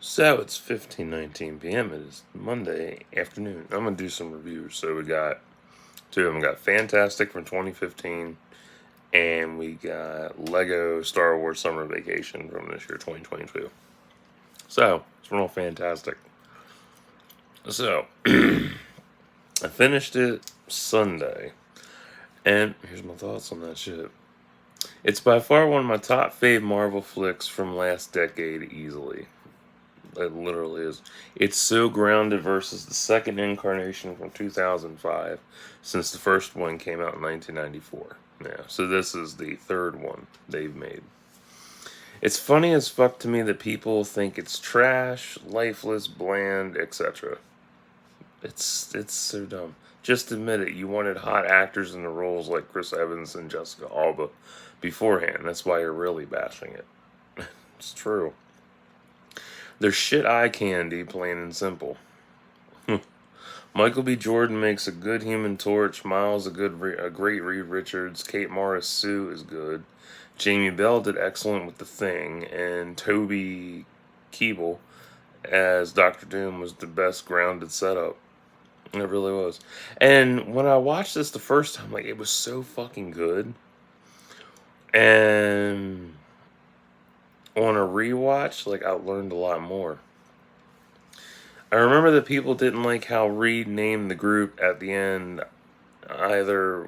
So it's 15:19 p.m. It is Monday afternoon. I'm gonna do some reviews. So we got two of them. We got Fant4stic from 2015, and we got Lego Star Wars Summer Vacation from this year, 2022. So it's real fantastic. So I finished it Sunday, and here's my thoughts on that shit. It's by far one of my top fave Marvel flicks from last decade, easily. It literally is. It's so grounded versus the second incarnation from 2005, since the first one came out in 1994. Yeah, so this is the third one they've made. It's funny as fuck to me that people think it's trash, lifeless, bland, etc. It's so dumb. Just admit it. You wanted hot actors in the roles like Chris Evans and Jessica Alba beforehand. That's why you're really bashing it. It's true. They're shit eye candy, plain and simple. Michael B. Jordan makes a good Human Torch. Miles a great Reed Richards. Kate Mara's Sue is good. Jamie Bell did excellent with The Thing, and Toby Kebbell as Doctor Doom was the best grounded setup. It really was. And when I watched this the first time, like, it was so fucking good. And on a rewatch, like, I learned a lot more. I remember that people didn't like how Reed named the group at the end either,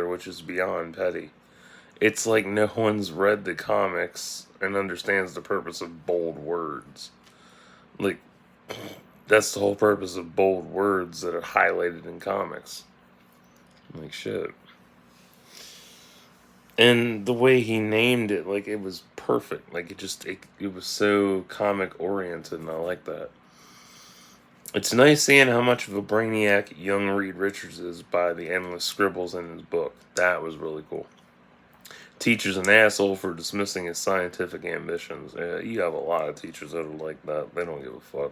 which is beyond petty. It's like no one's read the comics and understands the purpose of bold words. Like, that's the whole purpose of bold words that are highlighted in comics. Like, shit. And the way he named it, like, it was perfect. Like, it was so comic oriented, and I like that. It's nice seeing how much of a brainiac young Reed Richards is by the endless scribbles in his book. That was really cool. Teacher's an asshole for dismissing his scientific ambitions. Yeah, you have a lot of teachers that are like that. They don't give a fuck.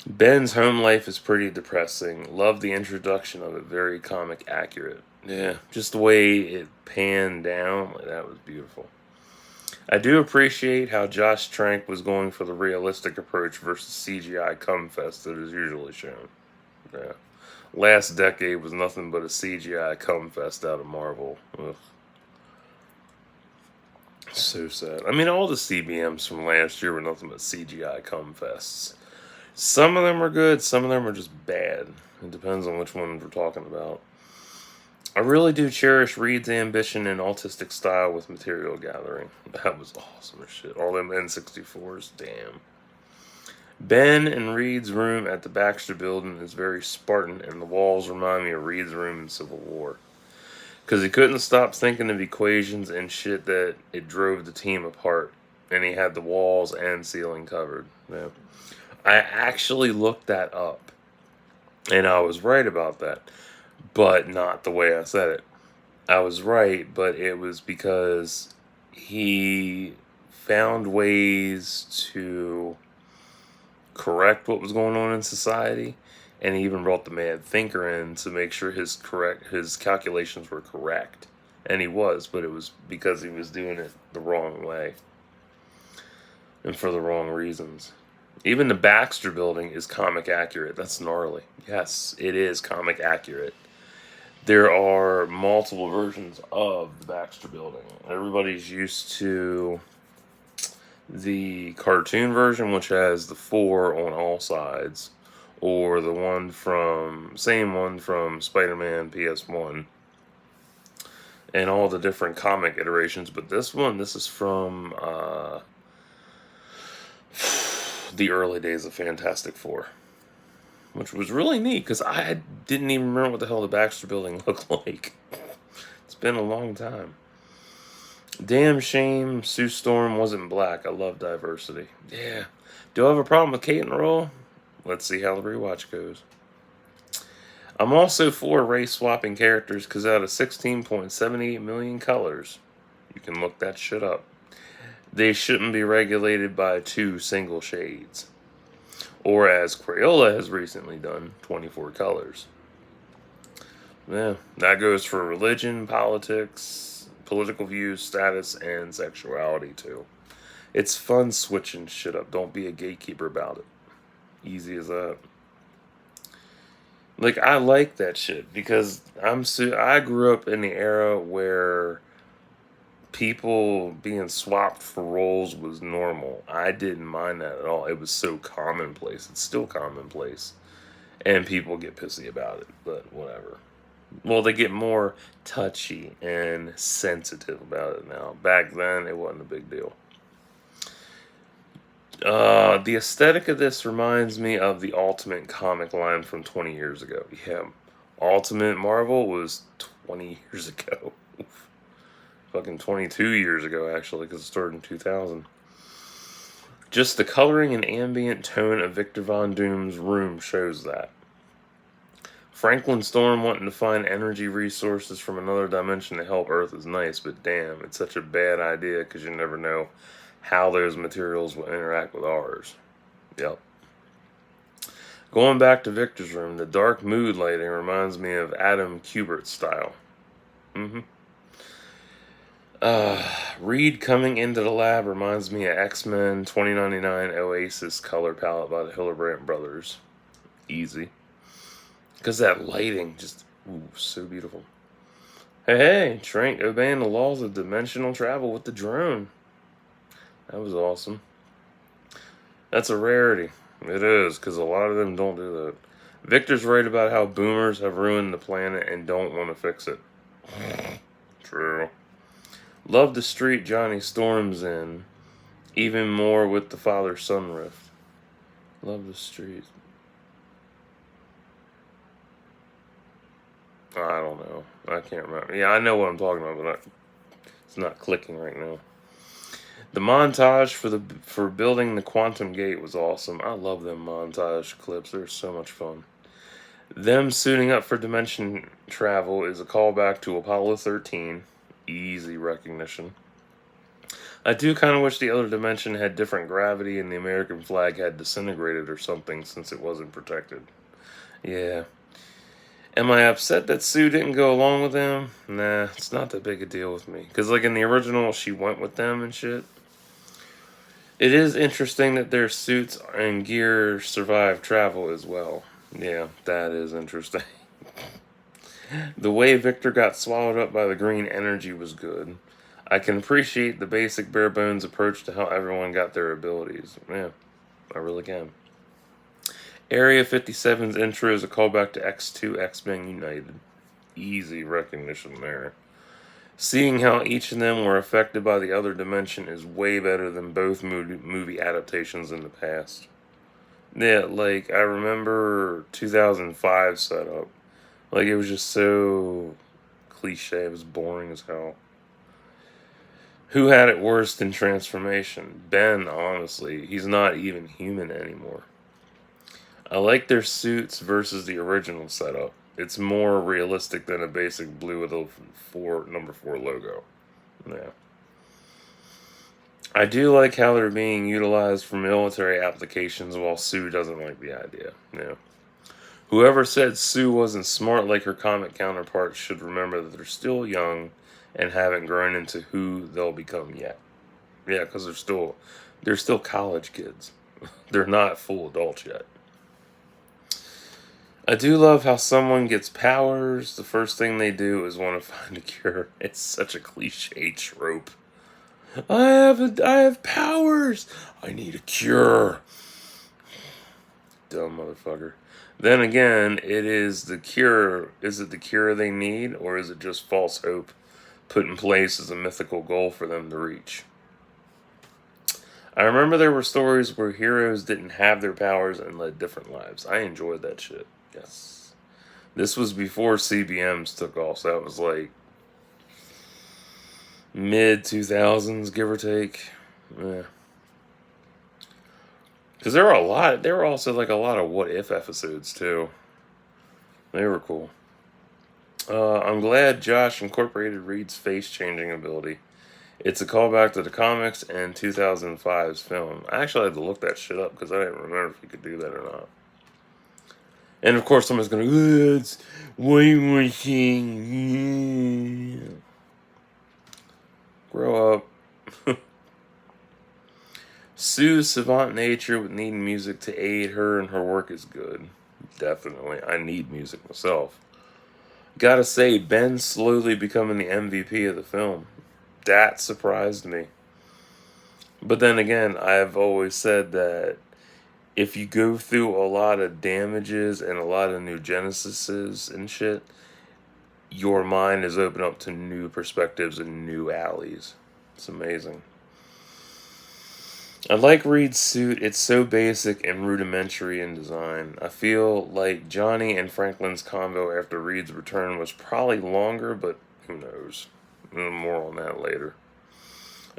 Ben's home life is pretty depressing. Love the introduction of it. Very comic accurate. Yeah, just the way it panned down, like, that was beautiful. I do appreciate how Josh Trank was going for the realistic approach versus CGI cumfest that is usually shown. Yeah. Last decade was nothing but a CGI cumfest out of Marvel. Ugh. So sad. I mean, all the CBMs from last year were nothing but CGI cumfests. Some of them are good, some of them are just bad. It depends on which one we're talking about. I really do cherish Reed's ambition and autistic style with material gathering. That was awesome as shit. All them N64s, damn. Ben and Reed's room at the Baxter Building is very Spartan, and the walls remind me of Reed's room in Civil War. Because he couldn't stop thinking of equations and shit that it drove the team apart. And he had the walls and ceiling covered. Yeah. I actually looked that up. And I was right about that. But not the way I said it. I was right, but it was because he found ways to correct what was going on in society, and he even brought the mad thinker in to make sure his calculations were correct. And he was, but it was because he was doing it the wrong way and for the wrong reasons. Even the Baxter Building is comic accurate. That's gnarly. Yes, it is comic accurate. There are multiple versions of the Baxter Building. Everybody's used to the cartoon version, which has the 4 on all sides, or the same one from Spider-Man PS1, and all the different comic iterations. But this is from the early days of Fantastic Four, which was really neat, because I didn't even remember what the hell the Baxter Building looked like. It's been a long time. Damn shame Sue Storm wasn't black. I love diversity. Yeah. Do I have a problem with Kate in the role? Let's see how the rewatch goes. I'm also for race swapping characters, because out of 16.78 million colors, you can look that shit up, they shouldn't be regulated by 2 single shades. Or, as Crayola has recently done, 24 colors. Yeah, that goes for religion, politics, political views, status, and sexuality, too. It's fun switching shit up. Don't be a gatekeeper about it. Easy as that. Like, I like that shit because I grew up in the era where people being swapped for roles was normal. I didn't mind that at all. It was so commonplace. It's still commonplace. And people get pissy about it, but whatever. Well, they get more touchy and sensitive about it now. Back then, it wasn't a big deal. The aesthetic of this reminds me of the Ultimate comic line from 20 years ago. Yeah, Ultimate Marvel was 20 years ago. Fucking 22 years ago, actually, because it started in 2000. Just the coloring and ambient tone of Victor Von Doom's room shows that. Franklin Storm wanting to find energy resources from another dimension to help Earth is nice, but damn, it's such a bad idea because you never know how those materials will interact with ours. Yep. Going back to Victor's room, the dark mood lighting reminds me of Adam Kubert's style. Reed coming into the lab reminds me of X-Men 2099 Oasis color palette by the Hillebrand brothers. Easy. Because that lighting just, so beautiful. Hey, Trank obeying the laws of dimensional travel with the drone. That was awesome. That's a rarity. It is, because a lot of them don't do that. Victor's right about how boomers have ruined the planet and don't want to fix it. True. Love the street Johnny Storm's in. Even more with the father-son rift. Love the street. I don't know. I can't remember. Yeah, I know what I'm talking about, but it's not clicking right now. The montage for building the quantum gate was awesome. I love them montage clips. They're so much fun. Them suiting up for dimension travel is a callback to Apollo 13. Easy recognition. I do kind of wish the other dimension had different gravity and the American flag had disintegrated or something since it wasn't protected. Yeah. Am I upset that Sue didn't go along with them? Nah, it's not that big a deal with me. Because, like, in the original, she went with them and shit. It is interesting that their suits and gear survive travel as well. Yeah, that is interesting. The way Victor got swallowed up by the green energy was good. I can appreciate the basic bare bones approach to how everyone got their abilities. Yeah, I really can. Area 57's intro is a callback to X2 X-Men United. Easy recognition there. Seeing how each of them were affected by the other dimension is way better than both movie adaptations in the past. Yeah, like, I remember 2005 setup. Like, it was just so cliche. It was boring as hell. Who had it worse than transformation? Ben, honestly. He's not even human anymore. I like their suits versus the original setup. It's more realistic than a basic blue with a number 4 logo. Yeah. I do like how they're being utilized for military applications while Sue doesn't like the idea. Yeah. Whoever said Sue wasn't smart like her comic counterparts should remember that they're still young and haven't grown into who they'll become yet. Yeah, because they're still college kids. They're not full adults yet. I do love how someone gets powers. The first thing they do is want to find a cure. It's such a cliche trope. I have powers. I need a cure. Dumb motherfucker. Then again, it is the cure. Is it the cure they need, or is it just false hope put in place as a mythical goal for them to reach? I remember there were stories where heroes didn't have their powers and led different lives. I enjoyed that shit. Yes. This was before CBMs took off, so that was like mid-2000s, give or take. Yeah. Because there were also like a lot of what if episodes too. They were cool. I'm glad Josh incorporated Reed's face changing ability. It's a callback to the comics and 2005's film. I actually had to look that shit up because I didn't remember if you could do that or not. And of course someone's going to, it's whitewashing. Grow up. Sue's savant nature with needing music to aid her in her work is good. Definitely. I need music myself. Gotta say, Ben slowly becoming the MVP of the film. That surprised me. But then again, I've always said that if you go through a lot of damages and a lot of new genesises and shit, your mind is open up to new perspectives and new alleys. It's amazing. I like Reed's suit. It's so basic and rudimentary in design. I feel like Johnny and Franklin's convo after Reed's return was probably longer, but who knows? More on that later.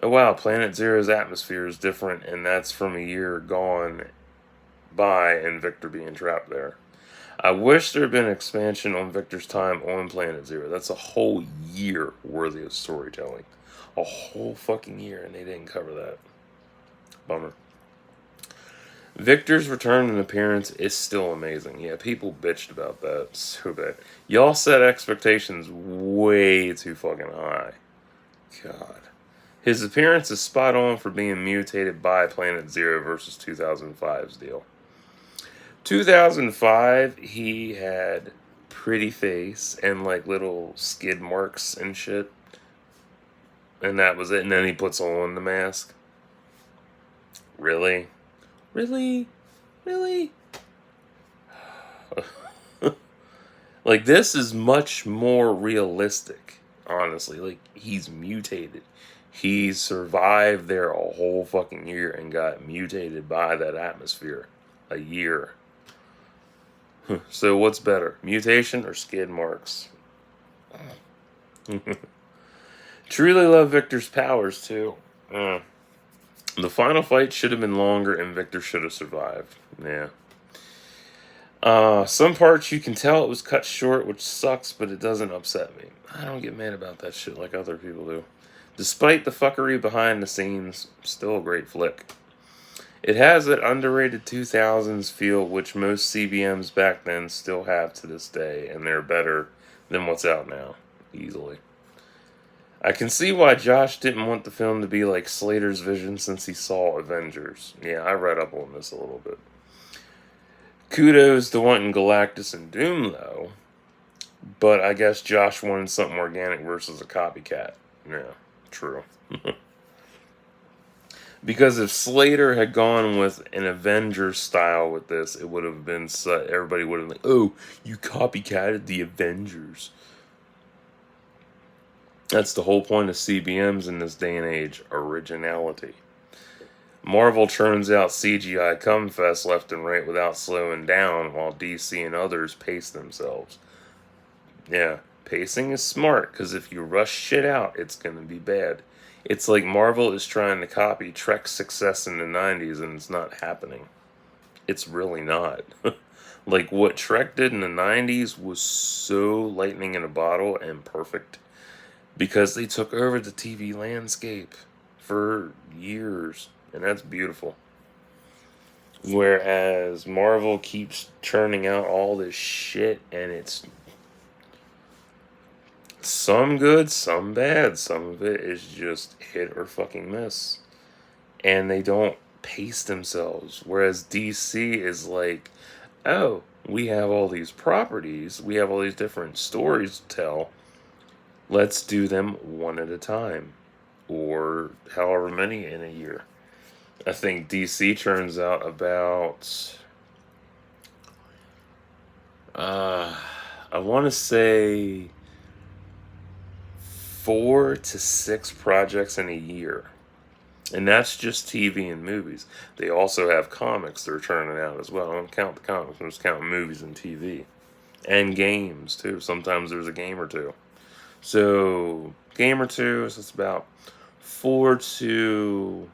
Oh wow, Planet Zero's atmosphere is different, and that's from a year gone by and Victor being trapped there. I wish there had been an expansion on Victor's time on Planet Zero. That's a whole year worthy of storytelling. A whole fucking year, and they didn't cover that. Bummer. Victor's return and appearance is still amazing. Yeah, people bitched about that so bad. Y'all set expectations way too fucking high. God. His appearance is spot on for being mutated by Planet Zero versus 2005's deal. 2005, he had pretty face and like little skid marks and shit. And that was it. And then he puts on the mask. Really? Really? Really? Like, this is much more realistic, honestly. Like, he's mutated. He survived there a whole fucking year and got mutated by that atmosphere. A year. So what's better? Mutation or skid marks? Truly love Victor's powers, too. The final fight should have been longer and Victor should have survived. Yeah. Some parts you can tell it was cut short, which sucks, but it doesn't upset me. I don't get mad about that shit like other people do. Despite the fuckery behind the scenes, still a great flick. It has that underrated 2000s feel which most CBMs back then still have to this day, and they're better than what's out now, easily. I can see why Josh didn't want the film to be like Slater's vision since he saw Avengers. Yeah, I read up on this a little bit. Kudos to wanting Galactus and Doom, though. But I guess Josh wanted something organic versus a copycat. Yeah, true. Because if Slater had gone with an Avengers style with this, it would have been everybody would have been like, oh, you copycatted the Avengers. That's the whole point of CBMs in this day and age, originality. Marvel churns out CGI cumfest left and right without slowing down, while DC and others pace themselves. Yeah, pacing is smart, because if you rush shit out, it's going to be bad. It's like Marvel is trying to copy Trek's success in the 90s, and it's not happening. It's really not. Like, what Trek did in the 90s was so lightning in a bottle and perfect, because they took over the TV landscape for years, and that's beautiful. Whereas Marvel keeps churning out all this shit, and it's some good, some bad. Some of it is just hit or fucking miss. And they don't pace themselves. Whereas DC is like, oh, we have all these properties, we have all these different stories to tell. Let's do them one at a time. Or however many in a year. I think DC churns out about, I want to say 4 to 6 projects in a year. And that's just TV and movies. They also have comics they're churning out as well. I don't count the comics, I'm just counting movies and TV. And games, too. Sometimes there's a game or two. So, game or two, so it's about 4 to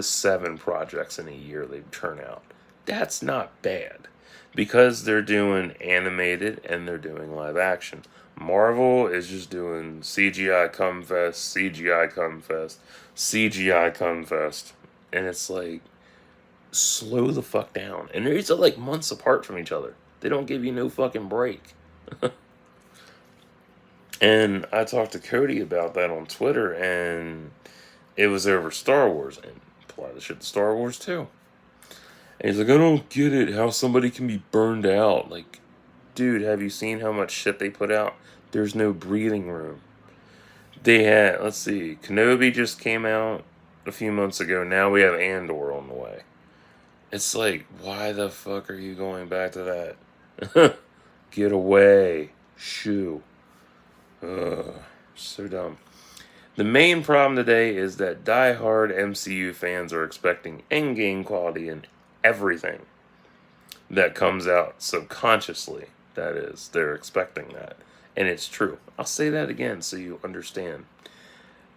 7 projects in a year they churn out. That's not bad. Because they're doing animated and they're doing live action. Marvel is just doing CGI cumfest, CGI cumfest, CGI cumfest. And it's like, slow the fuck down. And these are like months apart from each other. They don't give you no fucking break. And I talked to Cody about that on Twitter, and it was over Star Wars, and apply the shit to Star Wars too. And he's like, I don't get it, how somebody can be burned out. Like, dude, have you seen how much shit they put out? There's no breathing room. They had, let's see, Kenobi just came out a few months ago. Now we have Andor on the way. It's like, why the fuck are you going back to that? Get away. Shoo. Ugh, so dumb. The main problem today is that die-hard MCU fans are expecting endgame quality in everything that comes out subconsciously. That is, they're expecting that. And it's true. I'll say that again so you understand.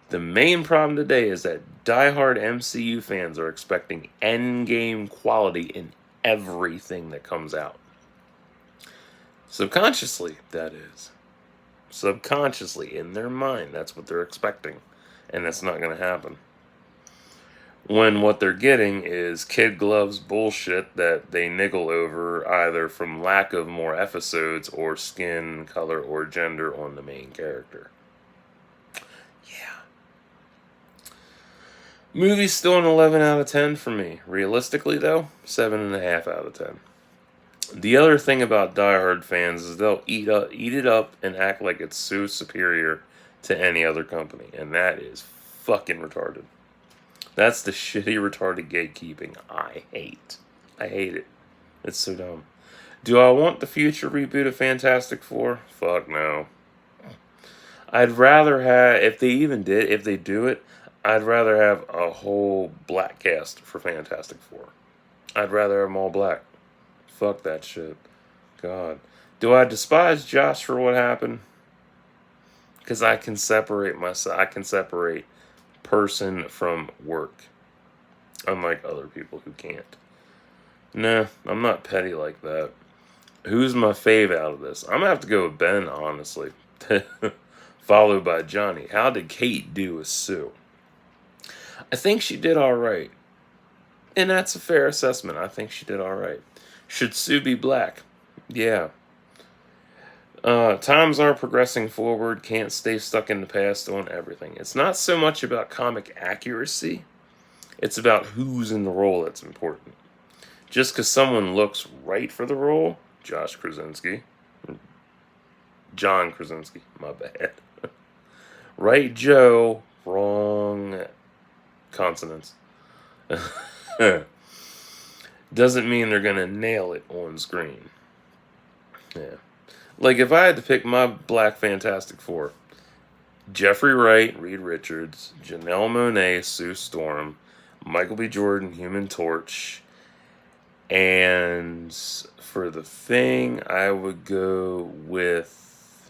The main problem today is that die-hard MCU fans are expecting endgame quality in everything that comes out. Subconsciously, that is. Subconsciously, in their mind, that's what they're expecting. And that's not going to happen. When what they're getting is kid gloves bullshit that they niggle over either from lack of more episodes or skin, color, or gender on the main character. Yeah. Movie's still an 11 out of 10 for me. Realistically, though, 7.5 out of 10. The other thing about diehard fans is they'll eat it up and act like it's so superior to any other company. And that is fucking retarded. That's the shitty, retarded gatekeeping I hate. I hate it. It's so dumb. Do I want the future reboot of Fantastic Four? Fuck no. I'd rather have, if they do it, I'd rather have a whole black cast for Fantastic Four. I'd rather have them all black. Fuck that shit. God. Do I despise Josh for what happened? Because I can separate myself. I can separate person from work. Unlike other people who can't. Nah, I'm not petty like that. Who's my fave out of this? I'm going to have to go with Ben, honestly. Followed by Johnny. How did Kate do with Sue? I think she did alright. And that's a fair assessment. I think she did alright. Should Sue be black? Yeah. Times are progressing forward. Can't stay stuck in the past on everything. It's not so much about comic accuracy. It's about who's in the role that's important. Just because someone looks right for the role, John Krasinski, my bad. Right Joe, wrong consonants. Doesn't mean they're going to nail it on screen. Yeah. Like, if I had to pick my Black Fantastic Four, Jeffrey Wright, Reed Richards, Janelle Monáe, Sue Storm, Michael B. Jordan, Human Torch, and for the Thing, I would go with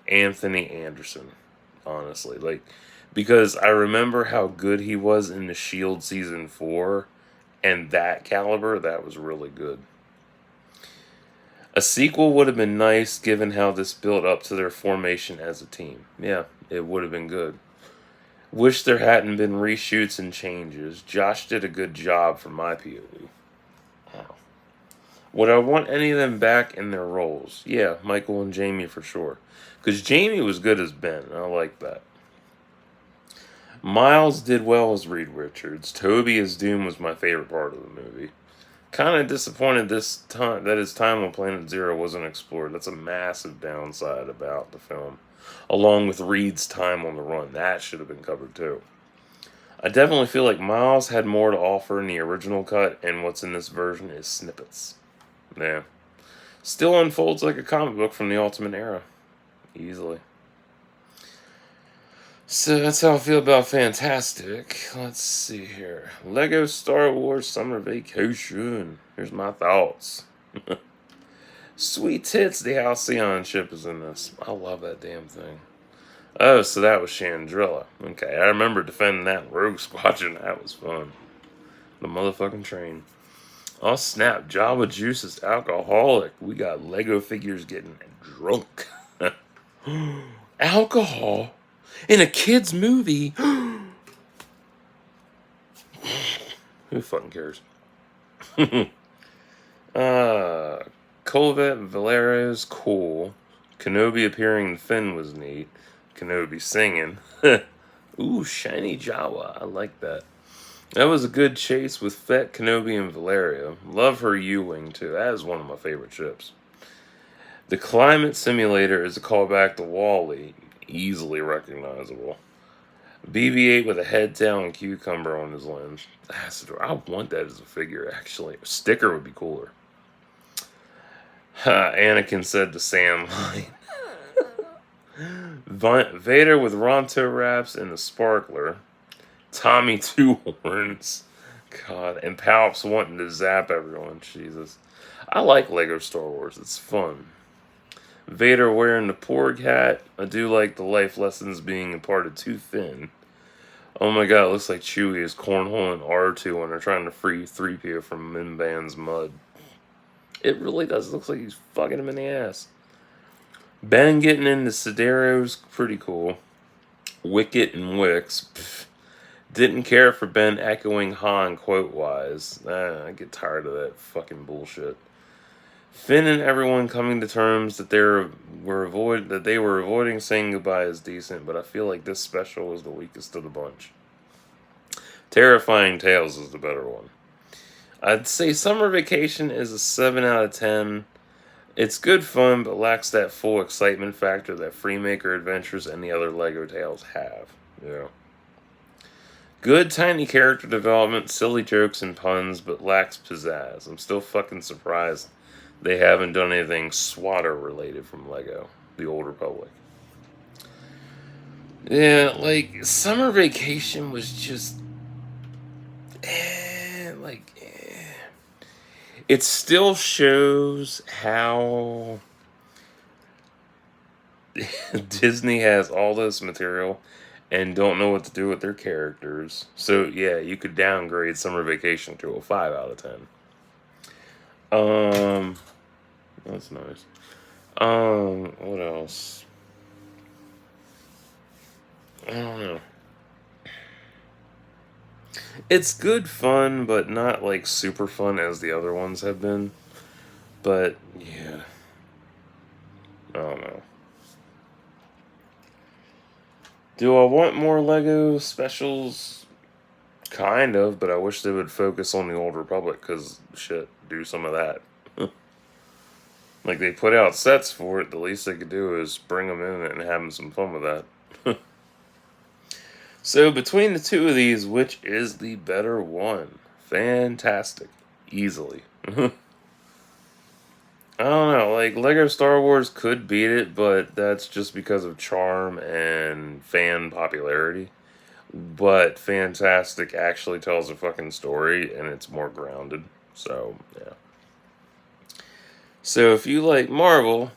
Anthony Anderson, honestly. Like, because I remember how good he was in The Shield Season 4, and that caliber, that was really good. A sequel would have been nice given how this built up to their formation as a team. Yeah, it would have been good. Wish there hadn't been reshoots and changes. Josh did a good job from my POV. Wow. Would I want any of them back in their roles? Yeah, Michael and Jamie for sure. Because Jamie was good as Ben, and I like that. Miles did well as Reed Richards. Toby as Doom was my favorite part of the movie. Kind of disappointed this time that his time on Planet Zero wasn't explored. That's a massive downside about the film. Along with Reed's time on the run. That should have been covered too. I definitely feel like Miles had more to offer in the original cut, and what's in this version is snippets. Yeah. Still unfolds like a comic book from the Ultimate Era. Easily. So that's how I feel about Fant4stic. Let's see here. Lego Star Wars Summer Vacation. Here's my thoughts. Sweet tits, the Halcyon ship is in this. I love that damn thing. Oh, so that was Chandrilla. Okay, I remember defending that in Rogue Squadron. That was fun. The motherfucking train. Oh snap, Java Juice is alcoholic. We got Lego figures getting drunk. Alcohol? In a kid's movie? Who fucking cares? Colvet Valero's cool. Kenobi appearing in Finn was neat. Kenobi singing. Ooh, shiny Jawa. I like that. That was a good chase with Fett, Kenobi, and Valeria. Love her U-Wing, too. That is one of my favorite ships. The climate simulator is a callback to Wall-E. Easily recognizable. BB-8 with a head, tail, and cucumber on his lens. I want that as a figure, actually. A sticker would be cooler. Anakin said to Sam, Vader with Ronto wraps and the sparkler. Tommy Two Horns. God. And Palps wanting to zap everyone. Jesus. I like Lego Star Wars. It's fun. Vader wearing the Porg hat. I do like the life lessons being imparted to Finn. Oh my god, it looks like Chewie is cornholing R2 when they're trying to free 3PO from Minban's mud. It really does. It looks like he's fucking him in the ass. Ben getting into Sidero's pretty cool. Wicket and Wix. Pff, didn't care for Ben echoing Han quote-wise. I get tired of that fucking bullshit. Finn and everyone coming to terms that they were avoiding saying goodbye is decent, but I feel like this special is the weakest of the bunch. Terrifying Tales is the better one. I'd say Summer Vacation is a 7 out of 10. It's good fun, but lacks that full excitement factor that Freemaker Adventures and the other Lego Tales have. Yeah. Good tiny character development, silly jokes and puns, but lacks pizzazz. I'm still fucking surprised they haven't done anything swatter related from Lego, the Old Republic. Yeah, like, Summer Vacation was just... It still shows how Disney has all this material and don't know what to do with their characters. So, yeah, you could downgrade Summer Vacation to a 5 out of 10. That's nice. What else? I don't know. It's good fun, but not like super fun as the other ones have been. But, yeah. I don't know. Do I want more Lego specials? Kind of, but I wish they would focus on the Old Republic, because, shit, do some of that. Like, they put out sets for it, the least they could do is bring them in and have some fun with that. So, between the two of these, which is the better one? Fant4stic. Easily. I don't know, like, Lego Star Wars could beat it, but that's just because of charm and fan popularity. But Fant4stic actually tells a fucking story, and it's more grounded. So, yeah. So, if you like Marvel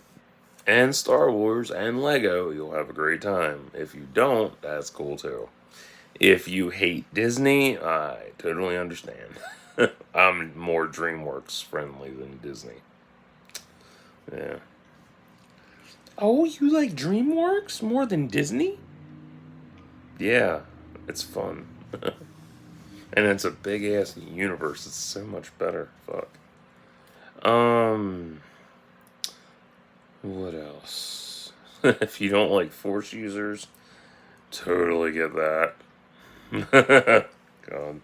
and Star Wars and Lego, you'll have a great time. If you don't, that's cool too. If you hate Disney, I totally understand. I'm more DreamWorks friendly than Disney. Yeah. Oh, you like DreamWorks more than Disney? Yeah, it's fun. And it's a big ass universe. It's so much better. Fuck. What else? If you don't like Force users, totally get that. God.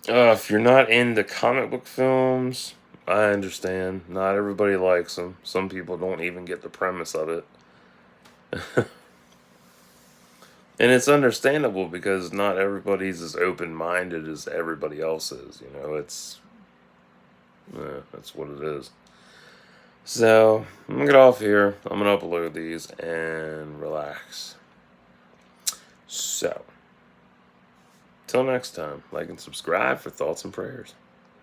If you're not into comic book films, I understand. Not everybody likes them. Some people don't even get the premise of it. And it's understandable because not everybody's as open-minded as everybody else is. You know, that's what it is. So, I'm going to get off here. I'm going to upload these and relax. So, till next time, like and subscribe for thoughts and prayers.